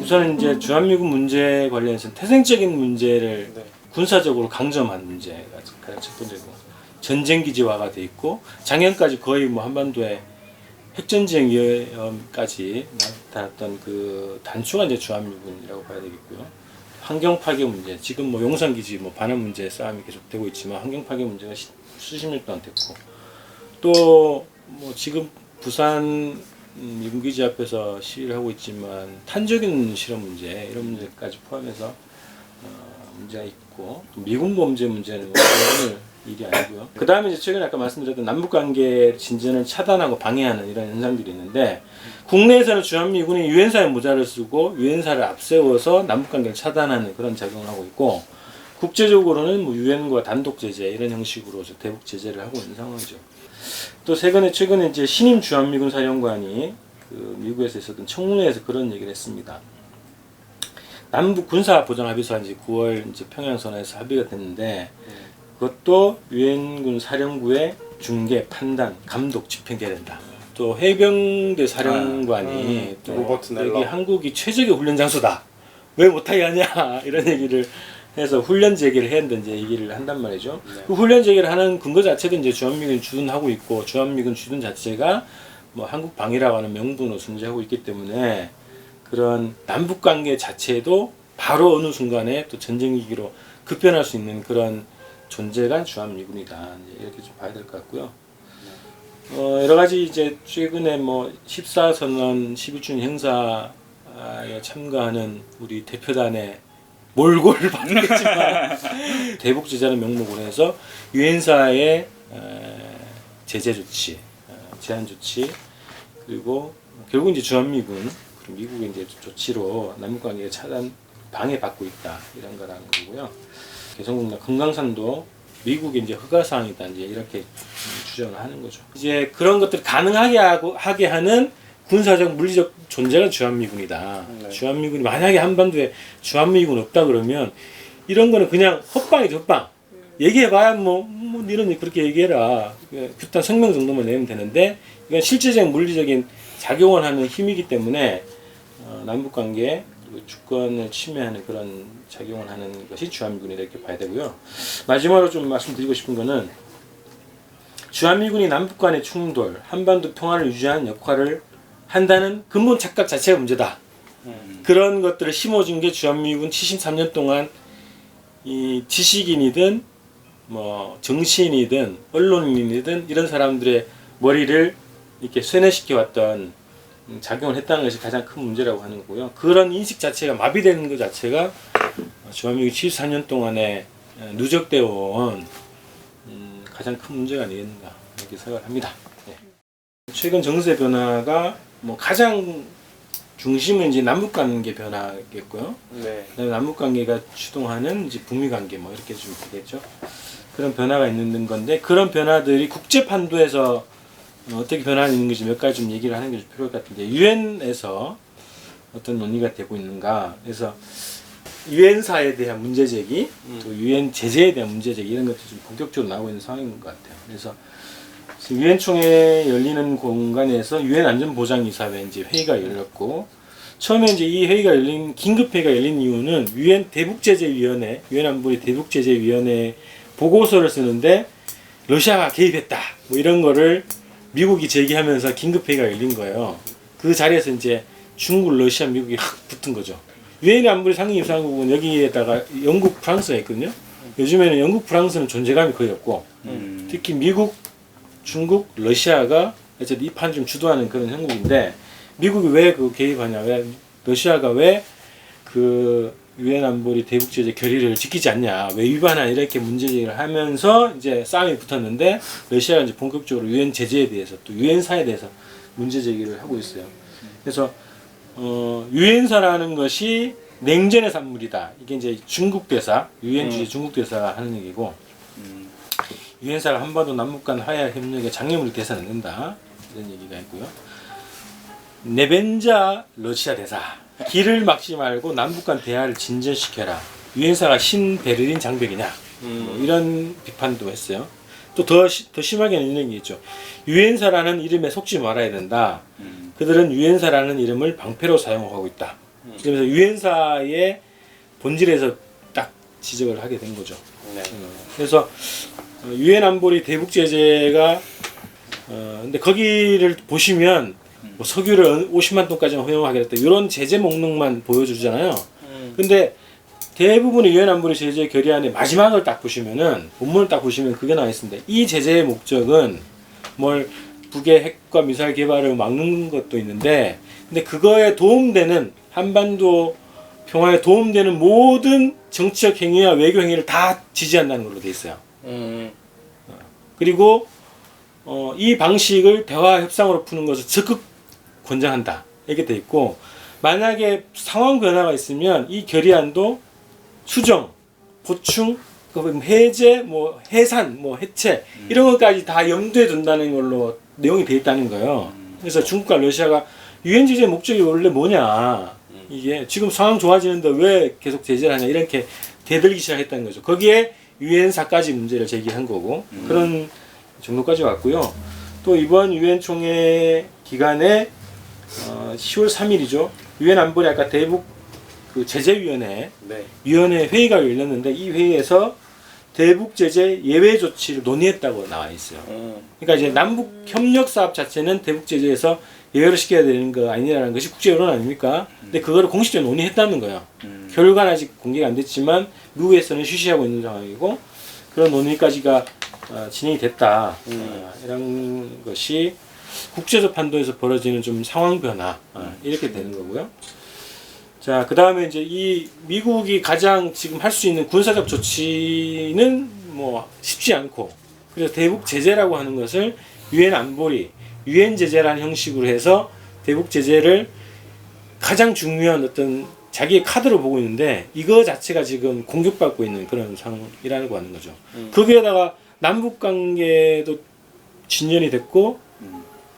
우선은 이제 주한미군 문제 관련해서 태생적인 문제를 네. 군사적으로 강점한 문제가 가장 첫 번째고, 전쟁 기지화가 돼 있고 작년까지 거의 뭐 한반도에 핵전쟁 위험까지 나타났던 그 단초가 이제 주한미군이라고 봐야 되겠고요. 환경 파괴 문제, 지금 뭐 용산 기지 뭐 반환 문제 싸움이 계속되고 있지만 환경 파괴 문제가 수십 년 동안 됐고, 또 뭐 지금 부산 미군 기지 앞에서 시위를 하고 있지만 탄저균 실험 문제 이런 문제까지 포함해서 문제가 있고, 또 미군 범죄 문제는 뭐 오늘 일이 아니고요. 그 다음에 이제 최근에 아까 말씀드렸던 남북 관계 진전을 차단하고 방해하는 이런 현상들이 있는데, 국내에서는 주한미군이 유엔사에 모자를 쓰고 유엔사를 앞세워서 남북 관계를 차단하는 그런 작용을 하고 있고, 국제적으로는 뭐 유엔과 단독 제재 이런 형식으로 대북 제재를 하고 있는 상황이죠. 또 최근에 이제 신임 주한미군 사령관이 그 미국에서 있었던 청문회에서 그런 얘기를 했습니다. 남북 군사 보장 합의서가 이제 9월 이제 평양 선언에서 합의가 됐는데, 그것도 유엔군 사령부의 중개, 판단, 감독, 집행돼야 된다. 또 해병대 사령관이 또 로버트 넬러. 여기 한국이 최적의 훈련 장소다. 왜 못하게 하냐 이런 얘기를 해서 훈련 재개를 해야 된다 이제 얘기를 한단 말이죠. 네. 그 훈련 재개를 하는 근거 자체도 이제 주한미군이 주둔하고 있고, 주한미군 주둔 자체가 뭐 한국 방위라고 하는 명분으로 존재하고 있기 때문에, 그런 남북 관계 자체도 바로 어느 순간에 또 전쟁 위기로 급변할 수 있는 그런 존재가 주한미군이다. 이렇게 좀 봐야 될 것 같고요. 여러 가지 이제 최근에 뭐 14선언 11주년 행사에 참가하는 우리 대표단의 몰골을 받겠지만 대북 제재라는 명목으로 해서 유엔사의 제재 조치, 제한 조치, 그리고 결국 이제 주한미군, 미국의 이제 조치로 남북 관계가 차단 방해받고 있다 이런 거라는 거고요. 개성공단 금강산도 미국의 이제 허가 사항이다 이제 이렇게 주장을 하는 거죠. 이제 그런 것들 가능하게 하게 하는 군사적 물리적 존재가 주한미군이다. 네. 주한미군이 만약에 한반도에 주한미군 없다 그러면 이런 거는 그냥 헛방이죠, 헛방. 얘기해봐야 뭐 니는 그렇게 얘기해라. 일단 성명 정도만 내면 되는데, 이건 실제적 물리적인 작용을 하는 힘이기 때문에 남북관계 주권을 침해하는 그런 작용을 하는 것이 주한미군이다 이렇게 봐야 되고요. 마지막으로 좀 말씀드리고 싶은 거는, 주한미군이 남북 간의 충돌, 한반도 평화를 유지하는 역할을 한다는 근본 착각 자체가 문제다. 그런 것들을 심어준 게 주한미군 73년 동안 이 지식인이든 뭐 정치인이든 언론인이든 이런 사람들의 머리를 이렇게 쇠뇌시켜 왔던 작용을 했다는 것이 가장 큰 문제라고 하는 거고요. 그런 인식 자체가 마비되는 것 자체가 주한미군 74년 동안에 누적되어 온 가장 큰 문제가 아니겠는가 이렇게 생각을 합니다. 네. 최근 정세 변화가 뭐 가장 중심은 이제 남북 관계 변화겠고요. 네. 그다음에 남북 관계가 주동하는 이제 북미 관계 뭐 이렇게 좀 되겠죠. 그런 변화가 있는 건데, 그런 변화들이 국제 판도에서 어떻게 변화하는 건지 몇 가지 좀 얘기를 하는 게 필요할 것 같은데, 유엔에서 어떤 논의가 되고 있는가, 그래서 유엔사에 대한 문제 제기, 또 유엔 제재에 대한 문제 제기 이런 것들이 좀 본격적으로 나오고 있는 상황인 것 같아요. 그래서 유엔 총회 열리는 공간에서 유엔 안전보장이사회 이제 회의가 열렸고, 처음에 이제 이 회의가 긴급 회의가 열린 이유는 유엔 대북제재위원회, 유엔 안보리 대북제재위원회 보고서를 쓰는데 러시아가 개입했다 뭐 이런 거를 미국이 제기하면서 긴급 회의가 열린 거예요. 그 자리에서 이제 중국, 러시아, 미국이 확 붙은 거죠. 유엔 안보리 상임이사국은 여기에다가 영국, 프랑스가 있거든요. 요즘에는 영국, 프랑스는 존재감이 거의 없고, 특히 미국, 중국, 러시아가 어쨌든 이 판을 좀 주도하는 그런 형국인데, 미국이 왜 그 개입하냐, 왜 러시아가 왜 그 유엔 안보리 대북 제재 결의를 지키지 않냐, 왜 위반하냐 이렇게 문제 제기를 하면서 이제 싸움이 붙었는데, 러시아가 이제 본격적으로 유엔 제재에 대해서 또 유엔사에 대해서 문제 제기를 하고 있어요. 그래서 유엔사라는 것이 냉전의 산물이다. 이게 이제 중국 대사, 유엔 주재 중국 대사가 하는 얘기고, 유엔사가 한반도 남북 간 화해 협력에 장애물이 돼서는 안 된다. 이런 얘기가 있고요. 네벤자 러시아 대사, 길을 막지 말고 남북 간 대화를 진전시켜라. 유엔사가 신베를린 장벽이냐. 뭐 이런 비판도 했어요. 또 더 심하게는 이런 게 있죠. 유엔사라는 이름에 속지 말아야 된다. 그들은 유엔사라는 이름을 방패로 사용하고 있다. 그래서 유엔사의 본질에서 딱 지적을 하게 된 거죠. 네. 그래서 유엔 안보리 대북 제재가 근데 거기를 보시면 뭐 석유를 50만 톤까지만 허용하겠다 이런 제재 목록만 보여주잖아요. 근데 대부분의 유엔 안보리 제재 결의안의 마지막을 딱 보시면은 본문을 딱 보시면 그게 나와 있습니다. 이 제재의 목적은 뭘 북의 핵과 미사일 개발을 막는 것도 있는데, 근데 그거에 도움되는 한반도 평화에 도움되는 모든 정치적 행위와 외교 행위를 다 지지한다는 걸로 돼 있어요. 그리고 이 방식을 대화 협상으로 푸는 것을 적극 권장한다 이렇게 돼 있고, 만약에 상황 변화가 있으면 이 결의안도 수정, 보충, 해제, 뭐 해산, 뭐 해체 이런 것까지 다 염두에 둔다는 걸로 내용이 돼 있다는 거예요. 그래서 중국과 러시아가 유엔 제재 목적이 원래 뭐냐, 이게 지금 상황 좋아지는데 왜 계속 제재를 하냐 이렇게 대들기 시작했다는 거죠. 거기에 유엔사까지 문제를 제기한 거고 그런 정도까지 왔고요. 또 이번 유엔 총회 기간에 10월 3일이죠. 유엔 안보리 아까 대북 그 제재위원회 네. 위원회 회의가 열렸는데 이 회의에서 대북 제재 예외 조치를 논의했다고 나와 있어요. 그러니까 이제 남북 협력 사업 자체는 대북 제재에서 예외를 시켜야 되는 거 아니냐라는 것이 국제 여론 아닙니까? 근데 그거를 공식적으로 논의했다는 거예요. 결과는 아직 공개가 안 됐지만 미국에서는 쉬쉬하고 있는 상황이고 그런 논의까지가 진행이 됐다. 이런 것이 국제적 판도에서 벌어지는 좀 상황 변화 이렇게 되는 거고요. 자, 그 다음에 이제 이 미국이 가장 지금 할 수 있는 군사적 조치는 뭐 쉽지 않고, 그래서 대북 제재라고 하는 것을 유엔 안보리, 유엔 제재라는 형식으로 해서 대북 제재를 가장 중요한 어떤 자기의 카드로 보고 있는데 이거 자체가 지금 공격받고 있는 그런 상황이라고 하는 거죠. 거기에다가 남북 관계도 진전이 됐고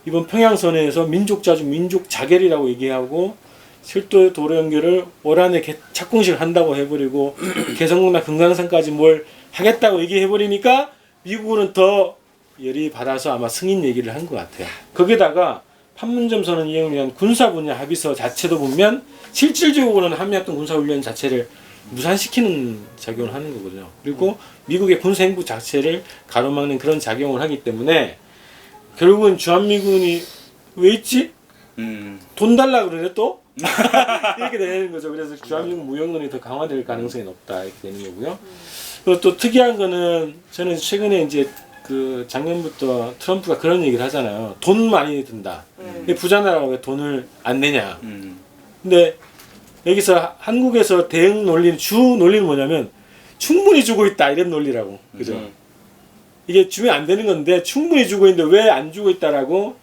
이번 평양선에서 민족 자주 민족 자결이라고 얘기하고 철도 도로 연결을 올 한해 착공식을 한다고 해버리고 개성공단 금강산까지 뭘 하겠다고 얘기해버리니까 미국은 더 열이 받아서 아마 승인 얘기를 한 것 같아요. 거기다가 판문점 선언 이행을 위한 군사 분야 합의서 자체도 보면 실질적으로는 한미합동 군사훈련 자체를 무산시키는 작용을 하는 거거든요. 그리고 미국의 군사행보 자체를 가로막는 그런 작용을 하기 때문에 결국은 주한미군이 왜 있지? 돈 달라 그러네 또? 이렇게 되는 거죠. 그래서 주한미군 무역론이 더 강화될 가능성이 높다 이렇게 되는 거고요. 그리고 또 특이한 거는 저는 최근에 이제 그 작년부터 트럼프가 그런 얘기를 하잖아요. 돈 많이 든다. 부자 나라가 왜 돈을 안 내냐. 근데 여기서 한국에서 대응 논리는 주 논리는 뭐냐면 충분히 주고 있다 이런 논리라고. 그죠? 이게 주면 안 되는 건데 충분히 주고 있는데 왜 안 주고 있다라고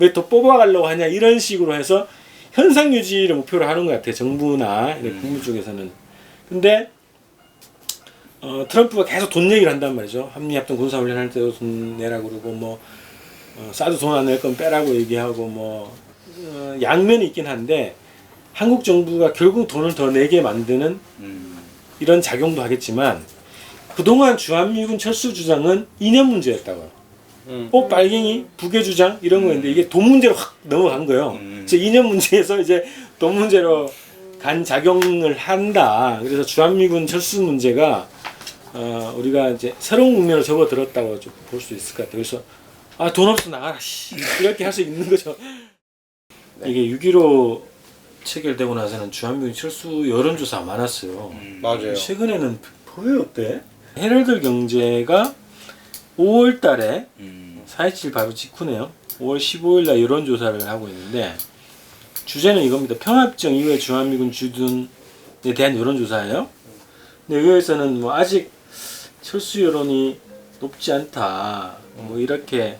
왜 더 뽑아가려고 하냐 이런 식으로 해서 현상 유지를 목표로 하는 것 같아요. 정부나 국무 쪽에서는. 근데 트럼프가 계속 돈 얘기를 한단 말이죠. 한미합동 군사훈련 할 때도 돈 내라고 그러고 뭐 싸도 돈 안 낼 건 빼라고 얘기하고 뭐 양면이 있긴 한데 한국 정부가 결국 돈을 더 내게 만드는 이런 작용도 하겠지만 그동안 주한미군 철수 주장은 이념 문제였다고요. 빨갱이, 북의 주장 이런 거였는데 이게 돈 문제로 확 넘어간 거예요. 그래서 이념 문제에서 이제 돈 문제로 간 작용을 한다. 그래서 주한미군 철수 문제가 우리가 이제 새로운 국면으로 접어들었다고 좀 볼 수 있을 것 같아요. 그래서 돈 없어 나가라 이렇게 할 수 있는 거죠. 네. 이게 6.15 체결되고 나서는 주한미군 철수 여론조사가 많았어요. 맞아요. 최근에는 왜 어때? 헤럴드 경제가 5월 달에 4.27 바로 직후네요. 5월 15일 날 여론조사를 하고 있는데 주제는 이겁니다. 평화협정 이후에 주한미군 주둔에 대한 여론조사예요. 근데 여기에서는 뭐 아직 철수 여론이 높지 않다. 뭐 이렇게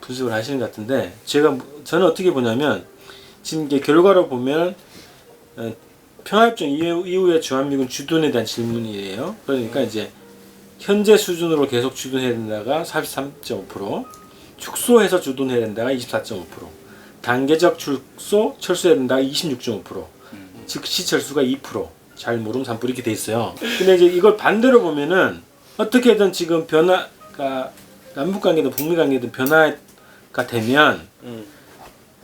분석을 하시는 것 같은데 저는 어떻게 보냐면 지금 이게 결과로 보면 평화협정 이후에 주한미군 주둔에 대한 질문이에요. 그러니까 이제 현재 수준으로 계속 주둔해야 된다가 43.5%, 축소해서 주둔해야 된다가 24.5%, 단계적 철수해야 된다가 26.5%, 즉시 철수가 2%, 잘 모르면 3% 이렇게 돼 있어요. 근데 이제 이걸 반대로 보면은 어떻게든 지금 관계가 남북 관계든 북미 관계든 변화가 되면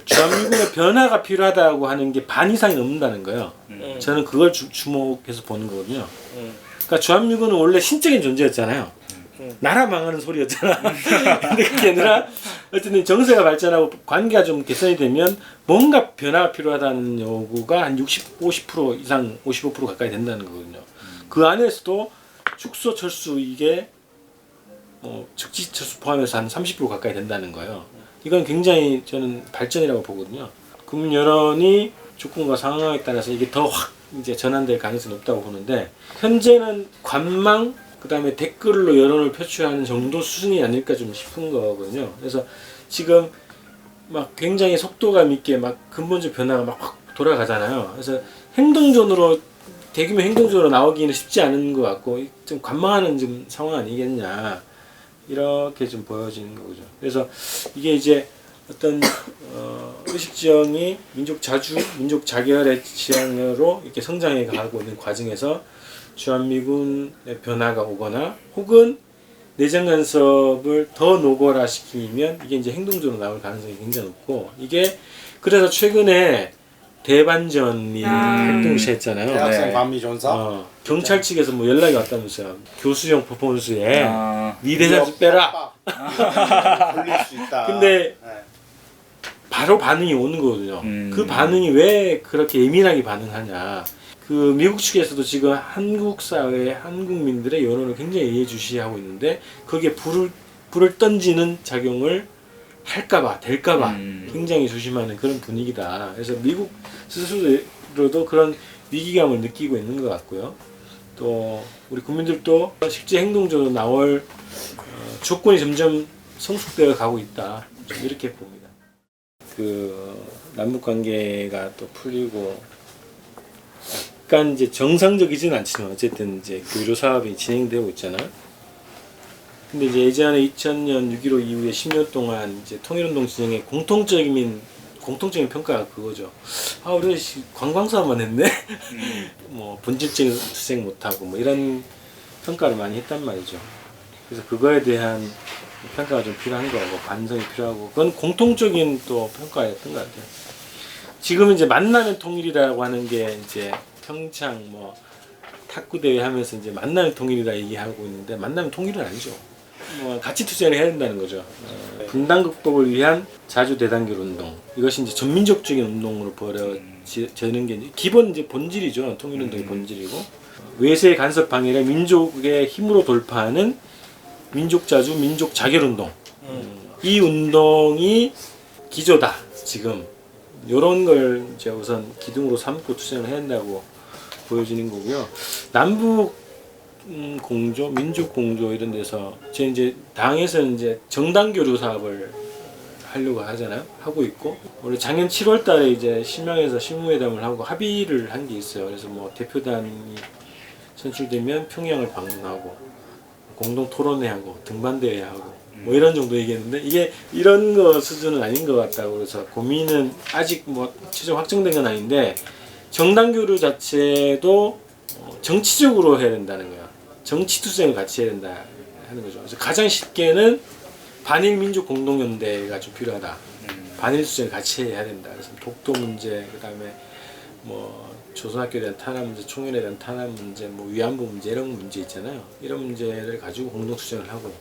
주한미군의 변화가 필요하다고 하는 게 반 이상이 넘는다는 거예요. 저는 그걸 주목해서 보는 거거든요. 그러니까 주한미군은 원래 신적인 존재였잖아요. 나라 망하는 소리였잖아. 근데 그게 아니라 어쨌든 정세가 발전하고 관계가 좀 개선이 되면 뭔가 변화가 필요하다는 요구가 한 50% 이상 55% 가까이 된다는 거거든요. 그 안에서도 축소 철수 이게 즉지 철수 포함해서 한 30% 가까이 된다는 거예요. 이건 굉장히 저는 발전이라고 보거든요. 국민 여론이 조건과 상황에 따라서 이게 더 확 이제 전환될 가능성이 높다고 보는데 현재는 관망 그다음에 댓글로 여론을 표출하는 정도 수준이 아닐까 좀 싶은 거거든요. 그래서 지금 막 굉장히 속도감 있게 막 근본적 변화가 막 확 돌아가잖아요. 그래서 행동전으로 대규모 행동전으로 나오기는 쉽지 않은 것 같고 좀 관망하는 좀 상황 아니겠냐 이렇게 좀 보여지는 거죠. 그래서 이게 이제 어떤 의식 지형이 민족 자주, 민족 자결의 지향으로 이렇게 성장해 가고 있는 과정에서 주한미군의 변화가 오거나 혹은 내정 간섭을 더 노골화시키면 이게 이제 행동적으로 나올 가능성이 굉장히 높고 이게 그래서 최근에 대반전이 활동을 시작했잖아요. 대학생 반미 전사. 경찰 측에서 뭐 연락이 왔다면서요. 교수형 퍼포먼스에 니 대사 좀 빼라. 돌릴 수 있다. 근데 바로 반응이 오는 거거든요. 그 반응이 왜 그렇게 예민하게 반응하냐. 그 미국 측에서도 지금 한국 사회, 한국민들의 여론을 굉장히 예의주시하고 있는데 거기에 불을 던지는 작용을 할까봐, 될까봐 굉장히 조심하는 그런 분위기다. 그래서 미국 스스로도 그런 위기감을 느끼고 있는 것 같고요. 또 우리 국민들도 실제 행동적으로 나올 조건이 점점 성숙되어 가고 있다. 이렇게 봅니다. 그 남북 관계가 또 풀리고 약간 이제 정상적이지는 않지만 어쨌든 이제 교류 사업이 진행되고 있잖아요. 근데 이제 예전에 2000년 6.15 이후에 10년 동안 이제 통일운동 진영의 공통적인 평가가 그거죠. 아, 우리 관광 사업만 했네. 뭐 본질적인 투쟁 못하고 뭐 이런 평가를 많이 했단 말이죠. 그래서 그거에 대한 평가가 좀 필요한 거고 반성이 필요하고 그건 공통적인 또 평가였던 것 같아요. 지금 이제 만나면 통일이라고 하는 게 이제 평창 뭐 탁구 대회 하면서 이제 만나면 통일이라 얘기하고 있는데 만나면 통일은 아니죠. 뭐 가치 투쟁을 해야 된다는 거죠. 분단 극복을 위한 자주 대단결 운동 이것이 이제 전민족적인 운동으로 벌어지는 게 기본 이제 본질이죠. 통일운동의 본질이고 외세의 간섭 방해를 민족의 힘으로 돌파하는 민족 자주 민족 자결 운동. 이 운동이 기조다. 지금 이런 걸 이제 우선 기둥으로 삼고 투쟁을 해야 한다고 보여지는 거고요. 남북 공조, 민족 공조 이런 데서 제 이제 당에서 이제 정당 교류 사업을 하려고 하잖아요. 하고 있고 원래 작년 7월달에 이제 실명에서 실무회담을 하고 합의를 한 게 있어요. 그래서 뭐 대표단이 선출되면 평양을 방문하고 공동 토론회하고 등반대회하고 뭐 이런 정도 얘기했는데 이게 이런 거 수준은 아닌 것 같다고 그래서 고민은 아직 뭐 최종 확정된 건 아닌데 정당 교류 자체도 정치적으로 해야 된다는 거야. 정치 투쟁을 같이 해야 된다 하는 거죠. 그래서 가장 쉽게는 반일 민족 공동연대가 좀 필요하다. 반일 투쟁을 같이 해야 된다. 그래서 독도 문제, 그다음에 뭐 조선학교에 대한 탄압 문제, 총연에 대한 탄압 문제, 뭐 위안부 문제 이런 문제 있잖아요. 이런 문제를 가지고 공동 투쟁을 하고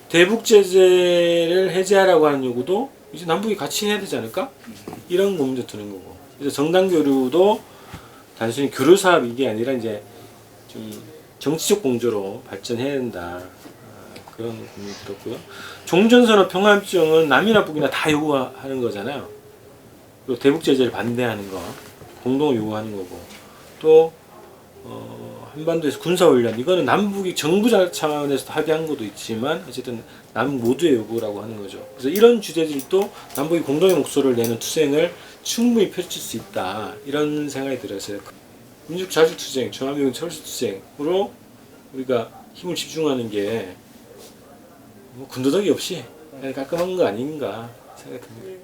대북 제재를 해제하라고 하는 요구도 이제 남북이 같이 해야 되지 않을까? 이런 고민도 드는 거고. 그래서 정당 교류도 단순히 교류 사업 이게 아니라 이제 좀 정치적 공조로 발전해야 된다. 그런 고민이 들었고요. 종전선언 평화협정은 남이나 북이나 다 요구하는 거잖아요. 그리고 대북 제재를 반대하는 거, 공동을 요구하는 거고, 또 한반도에서 군사훈련 이거는 남북이 정부 차원에서 합의한 것도 있지만 어쨌든 남북 모두의 요구라고 하는 거죠. 그래서 이런 주제들도 남북이 공동의 목소리를 내는 투쟁을 충분히 펼칠 수 있다 이런 생각이 들었어요. 민족 자주 투쟁, 중화미군 철수 투쟁으로 우리가 힘을 집중하는 게 뭐 군더더기 없이 그냥 깔끔한 거 아닌가 생각합니다.